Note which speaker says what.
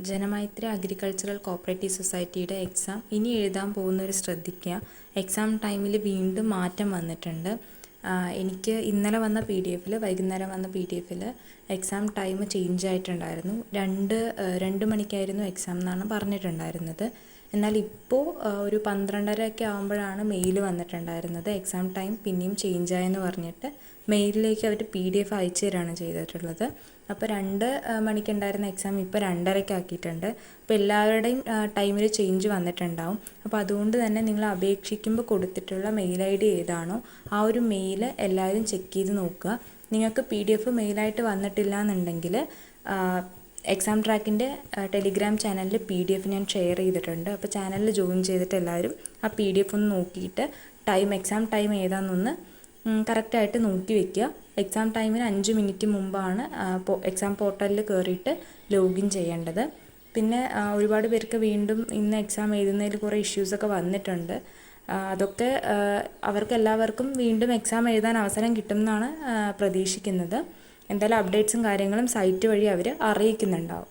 Speaker 1: Janamaithri agricultural cooperative സൊസൈറ്റിയുടെ exam ഇനി എഴുതാൻ പോകുന്നവർ ശ്രദ്ധിക്കുക. എക്സാം ടൈമിൽ വീണ്ടും മാറ്റം വന്നിട്ടുണ്ട്. എനിക്ക് ഇന്നലെ വന്ന PDF വൈകുന്നേരം വന്ന PDF എക്സാം ടൈം ചേഞ്ച് ആയിട്ടുണ്ടായിരുന്നു. 2 മണിക്കായിരുന്നു എക്സാം എന്നാണ് പറഞ്ഞിട്ടുണ്ടായിരുന്നത്. എന്നാൽ ഇപ്പോൾ ഒരു 12:30 ആകുമ്പോഴാണ് മെയിൽ വന്നിട്ടുണ്ടായിരുന്നത്. എക്സാം ടൈം പിന്നെയും ചേഞ്ച് ആയെന്ന് പറഞ്ഞിട്ട് മെയിലിലേക്ക് അവർ PDF അയച്ചു തരാണ് ചെയ്തിട്ടുള്ളത്. അപ്പോൾ 2 മണിക്കുണ്ടായിരുന്ന എക്സാം ഇപ്പോൾ 2:30 ആക്കിയിട്ടുണ്ട്. അപ്പോൾ എല്ലാവരുടെയും ടൈമിൽ ചേഞ്ച് വന്നിട്ടുണ്ടാവും. അപ്പോൾ അതുകൊണ്ട് തന്നെ നിങ്ങൾ അപേക്ഷിക്കുമ്പോൾ കൊടുത്തിട്ടുള്ള മെയിൽ ID ഏതാണോ ആ ഒരു മെയിൽ എല്ലാവരും ചെക്ക് ചെയ്ത് നോക്കുക. നിങ്ങൾക്ക് PDF മെയിലായിട്ട് വന്നിട്ടില്ല എന്നുണ്ടെങ്കിൽ എക്സാം ട്രാക്കിൻ്റെ ടെലിഗ്രാം ചാനലിൽ PDF ഞാൻ ഷെയർ ചെയ്തിട്ടുണ്ട്. അപ്പോൾ ചാനലിൽ ജോയിൻ ചെയ്തിട്ട് എല്ലാവരും ആ PDF ഒന്ന് നോക്കിയിട്ട് എക്സാം ടൈം ഏതാണെന്നൊന്ന് കറക്റ്റായിട്ട് നോക്കി വയ്ക്കുക. എക്സാം ടൈമിന് 5 മിനിറ്റ് മുമ്പാണ് എക്സാം പോർട്ടലിൽ കയറിയിട്ട് ലോഗിൻ ചെയ്യേണ്ടത്. പിന്നെ ഒരുപാട് പേർക്ക് വീണ്ടും ഇന്ന് എക്സാം എഴുതുന്നതിൽ കുറേ ഇഷ്യൂസൊക്കെ വന്നിട്ടുണ്ട്. അതൊക്കെ അവർക്കെല്ലാവർക്കും വീണ്ടും എക്സാം എഴുതാൻ അവസരം കിട്ടുമെന്നാണ് പ്രതീക്ഷിക്കുന്നത്. എന്തായാലും അപ്ഡേറ്റ്സും കാര്യങ്ങളും സൈറ്റ് വഴി അവർ അറിയിക്കുന്നുണ്ടാവും.